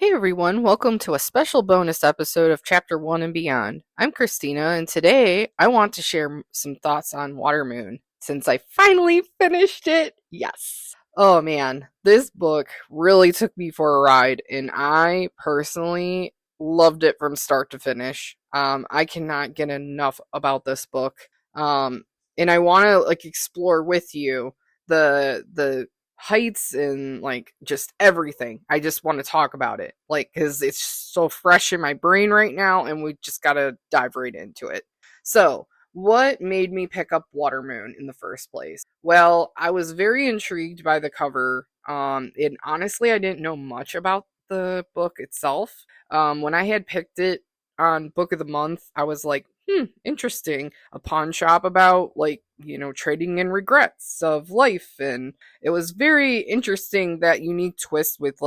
Hey everyone, welcome to a special bonus episode of Chapter 1 and Beyond. I'm Christina, and today I want to share some thoughts on Watermoon since I finally finished it. Yes. Oh man, this book really took me for a ride, and I personally loved it from start to finish. I cannot get enough about this book. Um, and I want to explore with you the heights and just everything. I just want to talk about it, because it's so fresh in my brain right now, and we just gotta dive right into it. So, what made me pick up Watermoon in the first place? Well, I was very intrigued by the cover. And honestly, I didn't know much about the book itself. When I had picked it on Book of the Month, I was like, interesting. A pawn shop about, trading in regrets of life. And it was very interesting, that unique twist with,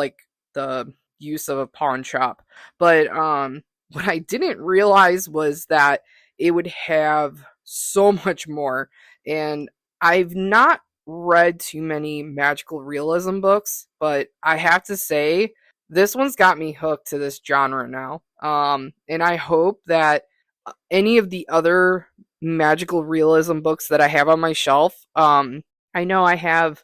the use of a pawn shop. But, what I didn't realize was that it would have so much more. And I've not read too many magical realism books, but I have to say, this one's got me hooked to this genre now. And I hope that any of the other magical realism books that I have on my shelf, I know I have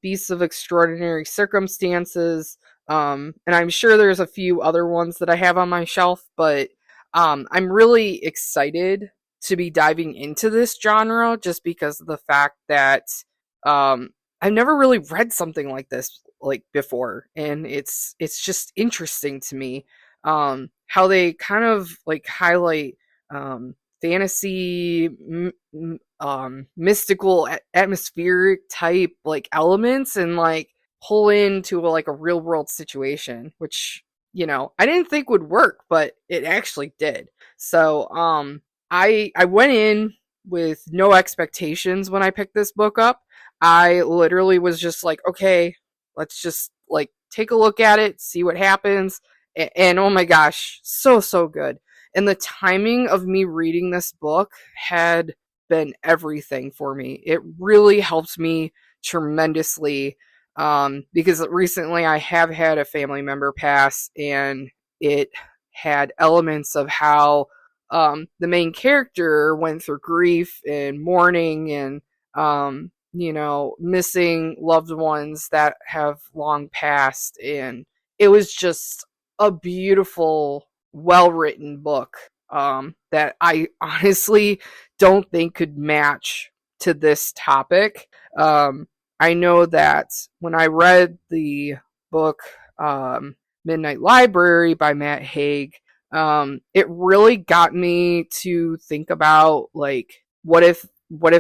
Beasts of Extraordinary Circumstances, and I'm sure there's a few other ones that I have on my shelf, but I'm really excited to be diving into this genre just because of the fact that I've never really read something like this before, and it's just interesting to me how they kind of highlight fantasy, mystical, atmospheric type elements, and pull into a real world situation, which I didn't think would work, but it actually did. So I went in with no expectations when I picked this book up. I literally was just like, okay, let's just take a look at it, see what happens. And oh my gosh, so good. And the timing of me reading this book had been everything for me. It really helped me tremendously, because recently I have had a family member pass, and it had elements of how the main character went through grief and mourning, and missing loved ones that have long passed. And it was just a beautiful, well written book, that I honestly don't think could match to this topic. I know that when I read the book, Midnight Library by Matt Haig, it really got me to think about what if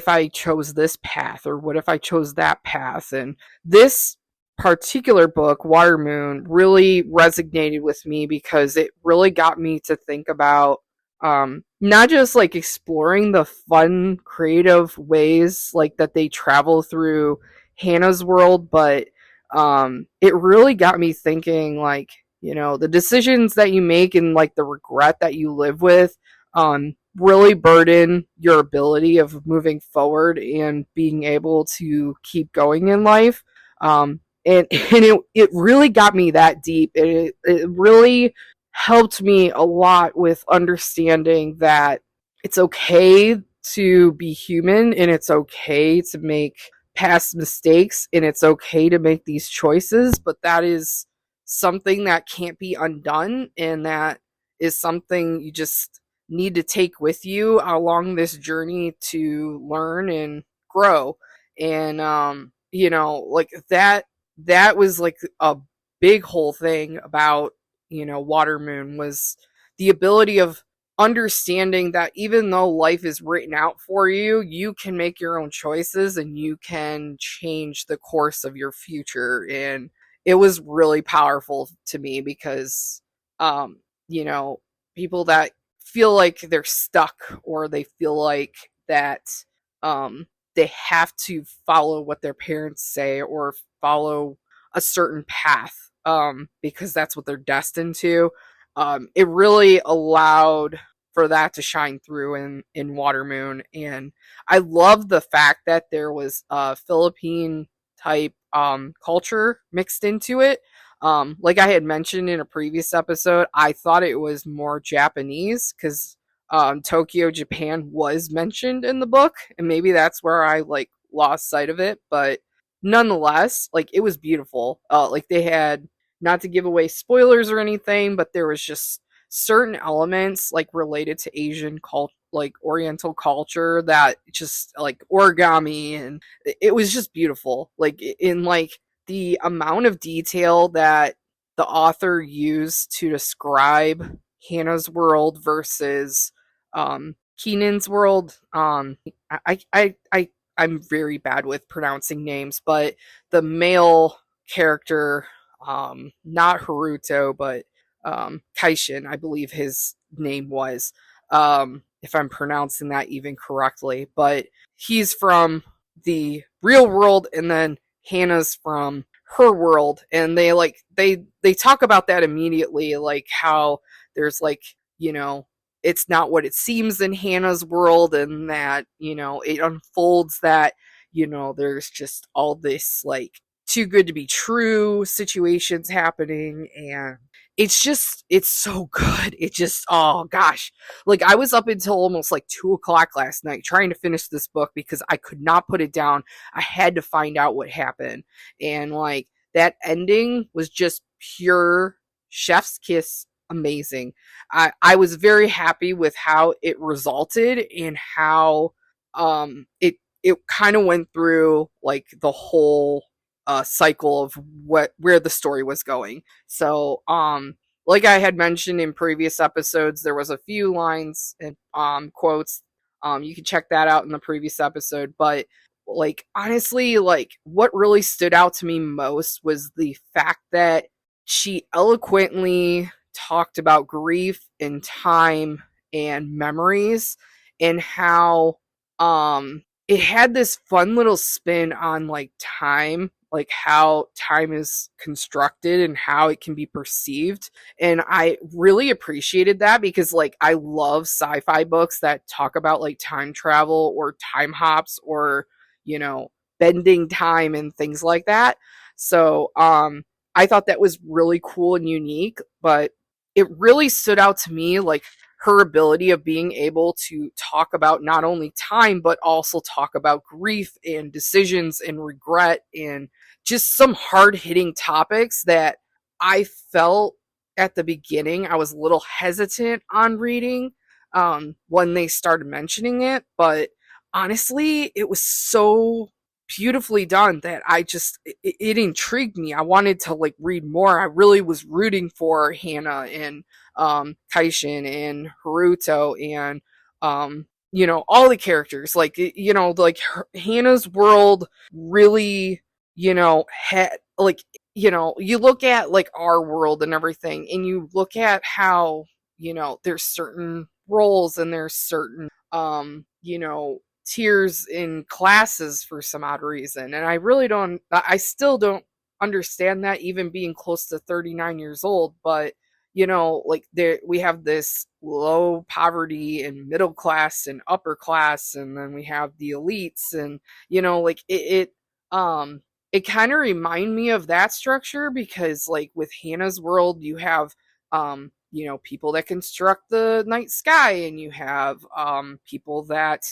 I chose this path, or what if I chose that path. And this particular book, Watermoon, really resonated with me because it really got me to think about not just exploring the fun, creative ways that they travel through Hannah's world, but it really got me thinking the decisions that you make, and the regret that you live with really burden your ability of moving forward and being able to keep going in life. And it really got me that deep. It really helped me a lot with understanding that it's okay to be human, and it's okay to make past mistakes, and it's okay to make these choices, but that is something that can't be undone, and that is something you just need to take with you along this journey to learn and grow. And that was a big whole thing about Watermoon, was the ability of understanding that even though life is written out for you, you can make your own choices, and you can change the course of your future. And it was really powerful to me because um people that feel like they're stuck, or they feel like that they have to follow what their parents say, or follow a certain path, because that's what they're destined to. It really allowed for that to shine through in Watermoon. And I love the fact that there was a Philippine type culture mixed into it. Like I had mentioned in a previous episode, I thought it was more Japanese because Tokyo, Japan was mentioned in the book, and maybe that's where I like lost sight of it. But nonetheless, like it was beautiful. Like they had, not to give away spoilers or anything, but there was just certain elements like related to Asian cult, like Oriental culture, that just like origami, and it was just beautiful. Like in like the amount of detail that the author used to describe Hannah's world versus Keenan's world. I'm very bad with pronouncing names, but the male character, not Haruto, but Kaishin, I believe his name was, if I'm pronouncing that even correctly. But he's from the real world, and then Hannah's from her world, and they talk about that immediately, like how there's like, you know, it's not what it seems in Hannah's world, and that, you know, it unfolds that, you know, there's just all this like too good to be true situations happening, and it's so good. It just, oh gosh, like I was up until almost like 2 o'clock last night trying to finish this book because I could not put it down. I had to find out what happened, and like that ending was just pure chef's kiss amazing. I was very happy with how it resulted, and how it kind of went through like the whole cycle of where the story was going. So like I had mentioned in previous episodes, there was a few lines and quotes. You can check that out in the previous episode, but like honestly, like what really stood out to me most was the fact that she eloquently talked about grief and time and memories, and how it had this fun little spin on like time, like how time is constructed and how it can be perceived. And I really appreciated that because like I love sci-fi books that talk about like time travel or time hops, or, you know, bending time and things like that. So I thought that was really cool and unique, but it really stood out to me like her ability of being able to talk about not only time but also talk about grief and decisions and regret, and just some hard-hitting topics that I felt at the beginning I was a little hesitant on reading when they started mentioning it, but honestly it was so beautifully done that it intrigued me. I wanted to like read more. I really was rooting for Hannah and Kaishin and Haruto, and you know, all the characters. Like you know, like Hannah's world really, you know, had like, you know, you look at like our world and everything, and you look at how, you know, there's certain roles and there's certain you know, tiers in classes for some odd reason. And I still don't understand that, even being close to 39 years old. But, you know, like there, we have this low poverty and middle class and upper class, and then we have the elites, and, you know, like it kind of remind me of that structure because like with Hannah's world, you have, you know, people that construct the night sky, and you have people that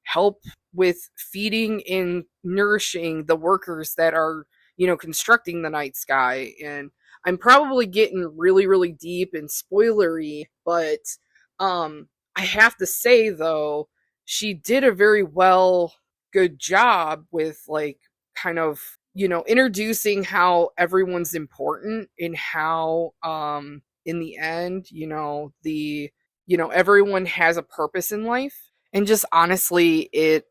help with feeding and nourishing the workers that are, you know, constructing the night sky. And I'm probably getting really, really deep and spoilery, but I have to say though, she did a very good job with like kind of, you know, introducing how everyone's important, and how in the end, you know, you know, everyone has a purpose in life. And just honestly, it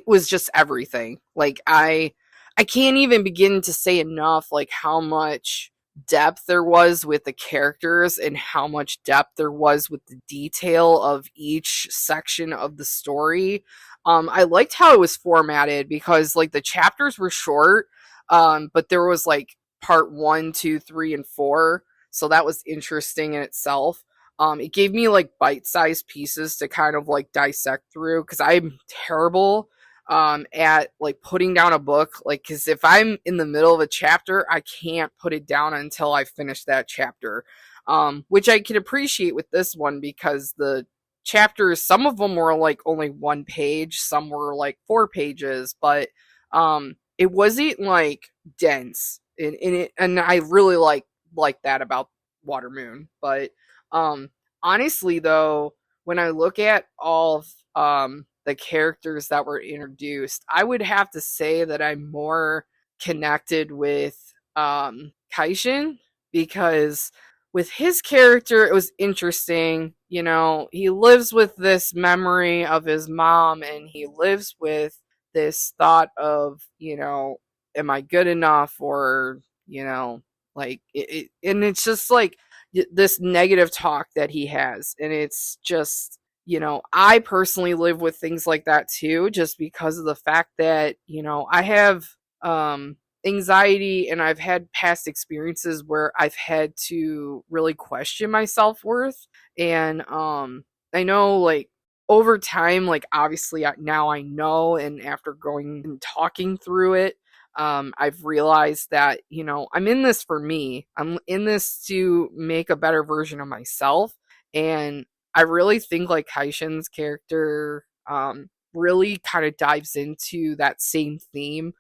was just everything. Like I can't even begin to say enough like how much depth there was with the characters, and how much depth there was with the detail of each section of the story. I liked how it was formatted because like the chapters were short, but there was like part one, two, three, and four. So that was interesting in itself. It gave me like bite-sized pieces to kind of like dissect through because I'm terrible at like putting down a book, like, because if I'm in the middle of a chapter, I can't put it down until I finish that chapter. Which I can appreciate with this one because the chapters, some of them were like only 1 page, some were like 4 pages, but it wasn't like dense, and I really like that about Watermoon. But honestly, though, when I look at all of the characters that were introduced, I would have to say that I'm more connected with Kaishin, because with his character, it was interesting. You know, he lives with this memory of his mom, and he lives with this thought of, am I good enough? Or, like, and it's just like this negative talk that he has. And it's just, I personally live with things like that too, just because of the fact that, I have, anxiety, and I've had past experiences where I've had to really question my self-worth. And I know, like, over time, like, obviously now I know, and after going and talking through it, I've realized that, I'm in this for me. I'm in this to make a better version of myself. And I really think like Kaishin's character really kind of dives into that same theme,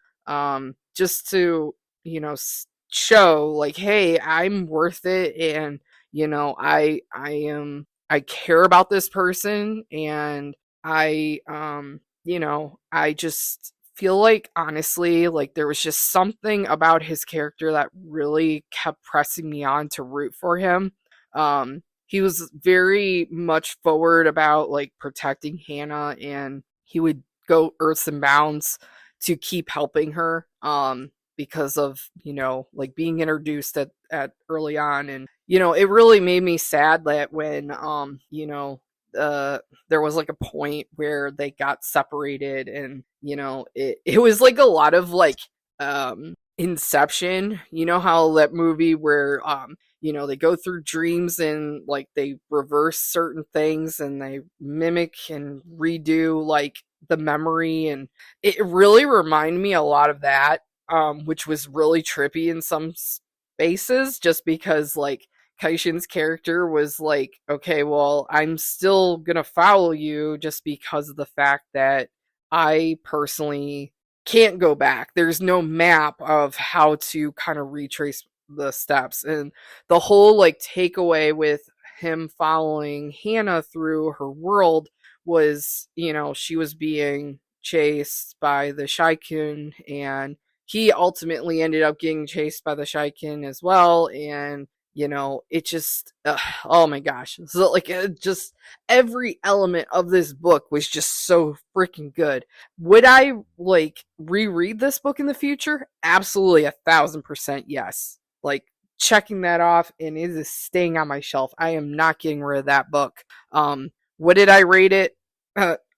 just to, show like, hey, I'm worth it. And, I care about this person. And I just feel like, honestly, like, there was just something about his character that really kept pressing me on to root for him. He was very much forward about like protecting Hannah, and he would go earths and bounds to keep helping her. Because of, like, being introduced at early on. And it really made me sad that when there was like a point where they got separated. And it was like a lot of like Inception. You know how that movie where they go through dreams, and like they reverse certain things, and they mimic and redo like the memory. And it really reminded me a lot of that, which was really trippy in some spaces, just because like Kaishin's character was like, okay, well, I'm still gonna follow you just because of the fact that I personally can't go back. There's no map of how to kind of retrace the steps. And the whole like takeaway with him following Hannah through her world was, she was being chased by the Shaikun, and he ultimately ended up getting chased by the Shaikin as well. And it just, oh my gosh. So like, just every element of this book was just so freaking good. Would I like reread this book in the future? Absolutely, 1,000% yes. Like, checking that off, and it is staying on my shelf. I am not getting rid of that book. What did I rate it?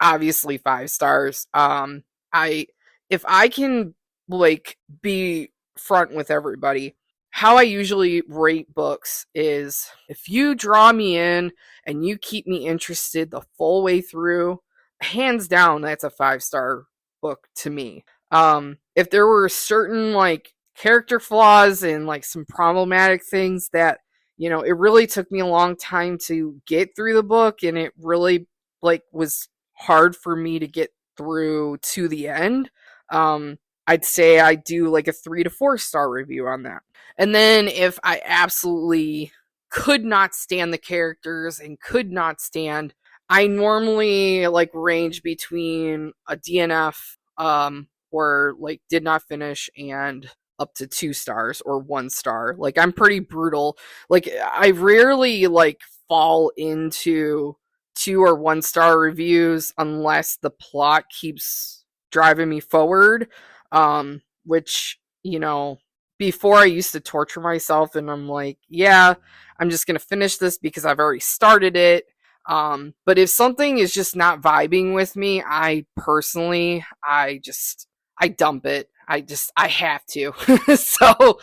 Obviously 5 stars. I if I can like be front with everybody, how I usually rate books is, if you draw me in and you keep me interested the full way through, hands down, that's a 5 star book to me. If there were certain like character flaws and like some problematic things that, it really took me a long time to get through the book, and it really like was hard for me to get through to the end, I'd say I do like a 3 to 4 star review on that. And then if I absolutely could not stand the characters and could not stand, I normally like range between a DNF, or like did not finish, and up to 2 stars or 1 star. Like, I'm pretty brutal. Like, I rarely like fall into 2 or 1 star reviews unless the plot keeps driving me forward. Which, before I used to torture myself, and I'm like, yeah, I'm just gonna finish this because I've already started it. But if something is just not vibing with me, I personally, I dump it. I have to. So,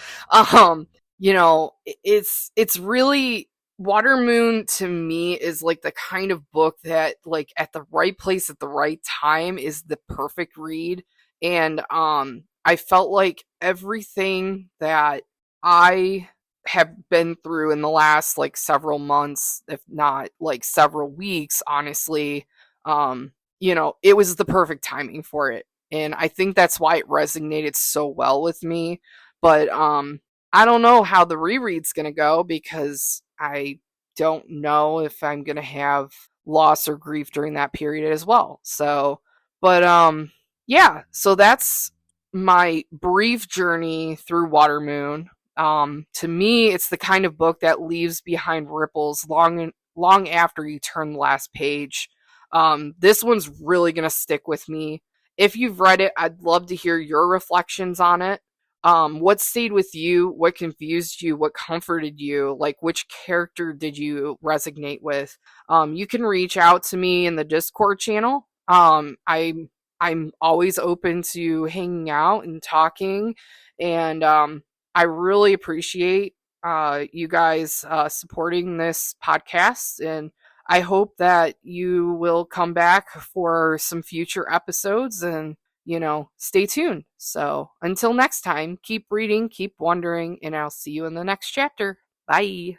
it's really Watermoon to me is like the kind of book that like at the right place at the right time is the perfect read. And I felt like everything that I have been through in the last like several months, if not like several weeks, honestly, it was the perfect timing for it. And I think that's why it resonated so well with me. But I don't know how the reread's going to go because I don't know if I'm going to have loss or grief during that period as well. So, but yeah, so that's my brief journey through Watermoon. To me, it's the kind of book that leaves behind ripples long after you turn the last page. This one's really going to stick with me. If you've read it, I'd love to hear your reflections on it. What stayed with you? What confused you? What comforted you? Like, which character did you resonate with? You can reach out to me in the Discord channel. I'm always open to hanging out and talking, and I really appreciate you guys supporting this podcast, and I hope that you will come back for some future episodes and stay tuned. So until next time, keep reading, keep wondering, and I'll see you in the next chapter. Bye.